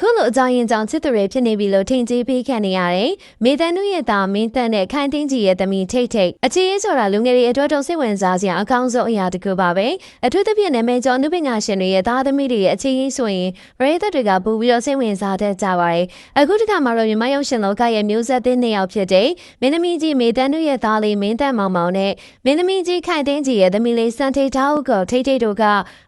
ခုလိုအကြောင်းရင်းကြောင့်ချစ်သူတွေဖြစ်နေပြီလို့ထင်ကြီးပေးခံနေရတယ်။မေတန်နုရဲ့သားမင်းတန်နဲ့ခိုင်တင်းကြီးရဲ့သမီးထိတ်ထိတ်အခြေရေးဆိုတာလူငယ်တွေအတွက်တော့စိတ်ဝင်စားစရာအကောင်းဆုံးအရာတစ်ခုပါပဲ။အထူးသဖြင့်နာမည်ကျော်အနုပညာရှင်တွေရဲ့သားသမီးတွေရဲ့အခြေရေးဆိုရင်ပရိသတ်တွေကပိုပြီးတော့စိတ်ဝင်စားတတ်ကြပါတယ်။အခုတစ်ခါမှာတော့မြန်မာရုပ်ရှင်လောကရဲ့မျိုးဆက်သစ်နှစ်ယောက်ဖြစ်တဲ့မင်းသမီးကြီးမေတန်နုရဲ့သားလေးမင်းတန်မောင်မောင်နဲ့မင်းသမီးကြီးခိုင်တင်းကြီးရဲ့သမီးလေးစံထိတ်ထားဦးကိုထိတ်ထိတ်တို့က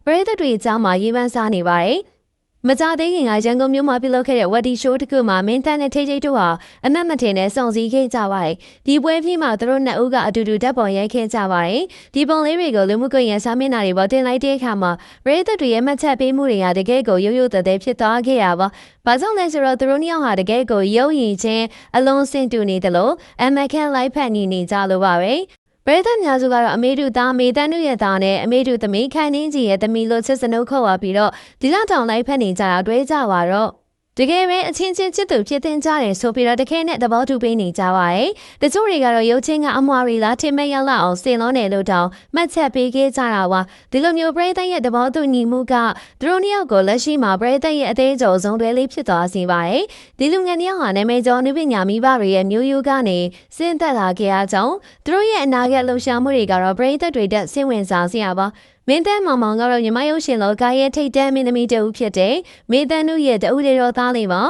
ပရိသတ်တွေအကြောင်းမှာရေးပန်းစားနေပါတယ်။မကြသေးခင်ကရန်ကုန်မြို့မှာပြုလုပ်ခဲ့တဲ့ဝက်ဒီရှိုးတစ်ခုမှာမင်းတန်းနဲ့ထိတ်ထိတ်တို့ဟာအမတ်မထင်နဲ့စုံစည်းခဲ့ကြပါတယ်။ဒီပွဲပြမှာသူတို့နှစ်ဦးကအတူတူဓာတ်ပုံရိုက်ခဲ့ကြပါတယ်။ဒီပုံလေးတွေကိုလူမှုကွန်ရက်စာမျက်နှာတွေပေါ်တင်လိုက်တဲ့အခါမှာပရိသတ်တွေရဲ့မှတ်ချက်ပေးမှုတွေကတကယ်ကိုရိုးရိုးသက်သက်ဖြစ်သွားခဲ့ရပါ။ဘာကြောင့်လဲဆိုတော့သူတို့နှစ်ယောက်ဟာတကယ်ကိုရုပ်ရည်ချင်းအလုံးစင်တူနေတယ်လို့အမကန်လိုက်ဖက်နေကြလို့ပါပဲ။ပရိသတ်များစုကတော့အမေတို့သားမေတန်းတို့ရဲ့သားနဲ့အမေတို့သမီးခိုင်နှင်းကြီးရဲ့သမီးလို့ချစ်စနုခေါ်ပါပြီးတော့ဒီလောက်တောင်လိုက်ဖက်နေကြတာတွေ့ကြပါတော့တကယ်ပဲအချင်းချင်းချစ်သူဖြစ်တင်ကြတယ်ဆိုပြီးတော့တခဲနဲ့သဘောတူပေးနေကြပါရဲ့တချို့တွေကတော့ရုပ်ချင်းကအမွာရီလားထင်မဲ့ရောက်လာအောင်စင်လုံးနေလို့တောင်မှတ်ချက်ပေးခဲ့ကြတာပါဒီလိုမျိုးပရိသတ်ရဲ့သဘောတူညီမှုကသူတို့နှစ်ယောက်ကိုလက်ရှိမှာပရိသတ်ရဲ့အသေးကျော်ဆုံးတွဲလေးဖြစ်သွားစေပါရဲ့ဒီလူငယ်နှစ်ယောက်ဟာနာမည်ကျော်နုပညာမိဘတွေရဲ့မျိုးရိုးကနေစင်သက်လာခဲ့အကြောင်းသူတို့ရဲ့အနာဂတ်လှူရှာမှုတွေကတော့ပရိသတ်တွေတက်စိတ်ဝင်စားစရာပါမင်းတန်းမောင်မောင်ကတော့ညီမရုပ်ရှင်လောကရဲ့ထိတ်တန်းမင်းသမီးတဦးဖြစ်တဲ့မေတန်းနုရဲ့တဦးတွေတော်သားလေးပါ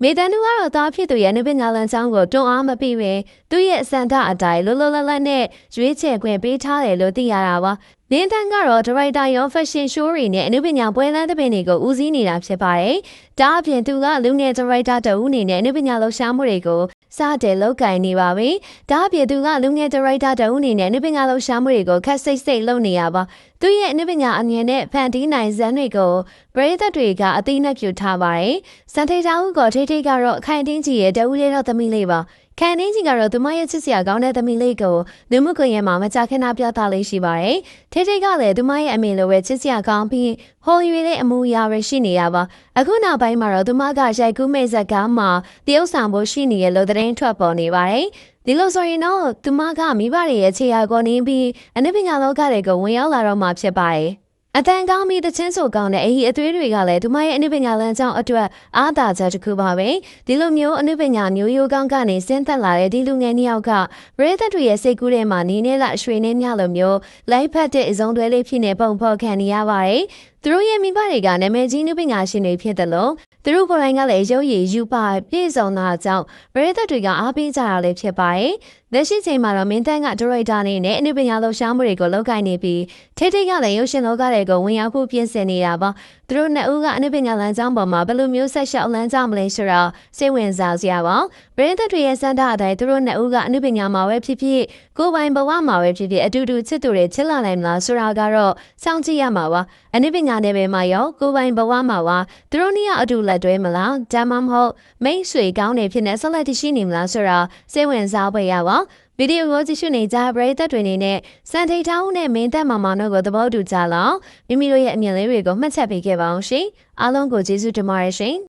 မေတန်းနုကတော့သားဖြစ်သူရဲ့နုပညာလမ်းကြောင်းကိုတွန်းအားမပေးပဲသူ့ရဲ့အစံတအတိုင်းလောလောလတ်လတ်နဲ့ရွေးချယ်ခွင့်ပေးထားတယ်လို့သိရတာပါမင်းတန်းကတော့ဒရိုက်တာရောဖက်ရှင်ရှိုးတွေနဲ့အနုပညာပွဲလမ်းသဘင်တွေကိုဦးစီးနေတာဖြစ်ပါတယ်ဒါအပြင်သူကလူငယ်ဒရိုက်တာတဦးအနေနဲ့အနုပညာလှူရှာမှုတွေကိုစတဲ့လောက်ကင်နေပါပြီ။ဒါအပြင်သူကလူငယ်ဒရိုက်တာတဦးအနေနဲ့အနုပညာလှူရှာမှုတွေကိုခက်စိတ်လုပ်နေရပါ။သူရဲ့အနုပညာအမြင်နဲ့ဖန်တီးနိုင်စမ်းတွေကိုပရိသတ်တွေကအသိနှက်ပြုထားပါတယ်။စံထိတ်တာဦးကထိတ်ထိတ်ကတော့ခိုင်တင်းကြီးရဲ့တဦးလေးတော့သမီးလေးပါ။ခိုင်တင်းကြီးကတော့သူမရဲ့ချစ်စရာကောင်းတဲ့သမီးလေးကိုလူမှုကွန်ရက်မှာမကြာခဏပြသလေးရှိပါတယ်။ထိတ်ထိတ်ကလည်းသူမရဲ့အမေလိုပဲချစ်စရာကောင်းပြီးဟိုရွေတဲ့အမူအရာတွေရှိနေရပါ။အခုနောက်ပိုင်းမှာတော့သူမကရိုက်ကူးမဲ့ဇက်ကားမှာတရုတ်ဆောင်ဖို့ရှိနေရလို့သတင်းထွက်ပေါ်နေပါတယ်။ဒီလိုဆိုရင်တော့သူမကမိဘတွေရဲ့ခြေရာကိုနင်းပြီးအနုပညာလောကတွေကိုဝင်ရောက်လာတော့မှဖြစ်ပါတယ်။အတန်ကောင်းပြီးတချင်းဆိုကောင်းတဲ့အဟိအသွေးတွေကလည်းသူမရဲ့အနုပညာလမ်းကြောင်းအတွက်အားသာချက်တစ်ခုပါပဲဒီလိုမျိုးအနုပညာမျိုးရိုးကောင်းကနေဆင်းသက်လာတဲ့ဒီလူငယ်နှစ်ယောက်ကပရိသတ်တွေရဲ့စိတ်ကူးထဲမှာနေနေလာရွှေနေမြလိုမျိုးလိုက်ဖက်တဲ့အစုံတွဲလေးဖြစ်နေပုံဖော်ခံနေရပါတယ်သူတို့ရဲ့မိဘတွေကနာမည်ကြီးနုပညာရှင်တွေဖြစ်တယ်လို့သူတို့ကိုယ်တိုင်ကလည်းရုပ်ရည်ယူပါပြည့်စုံတာကြောင့်ပရိသတ်တွေကအားပေးကြတာလည်းဖြစ်ပါတယ်လက်ရှိချိန်မှာတော့မင်းတန်းကဒရိုက်တာနေနဲ့အနုပညာလှူရှားမှုတွေကိုလုပ်ကိုင်နေပြီးထိတ်ထိတ်ကလည်းရုပ်ရှင်လောကတွေကိုဝင်ရောက်ဖို့ပြင်ဆင်နေတာပါသူတို့နှစ်ဦးကအနုပညာလမ်းကြောင်းပေါ်မှာဘယ်လိုမျိုးဆက်လျှောက်လမ်းကြောင်းမလဲဆိုတော့စိတ်ဝင်စားစရာပါပရိသတ်တွေရဲ့စံတာအတိုင်းသူတို့နှစ်ဦးကအနုပညာမှာပဲဖြစ်ဖြစ်ကိုယ်ပိုင်ဘဝမှာပဲဖြစ်ဖြစ်အတူတူချစ်သူတွေချစ်လာနိုင်မလားဆိုတာကတော့စောင့်ကြည့်ရမှာပါအနုပညာနယ်ပယ်မှာရောကိုယ်ပိုင်ဘဝမှာပါသူတို့နှစ်ယောက်အတူလက်တွဲမလားဒါမှမဟုတ်မိတ်ဆွေကောင်းနေဖြစ်နေဆက်လက်တရှိနေမလားဆိုတာစိတ်ဝင်စားဖွယ်ရပါဗီဒီယိုကိုကြည့်ရှုနေကြပရိသတ်တွေနေနဲ့စံထိတ်ထောင်းနဲ့မင်းသက်မောင်မောင်တို့ကိုသဘောတူကြလောက်မိမိတို့ရဲ့အမြင်လေးတွေကိုမှတ်ချက်ပေးခဲ့ပါအောင်ရှင်အားလုံးကိုကျေးဇူးတင်ပါတယ်ရှင်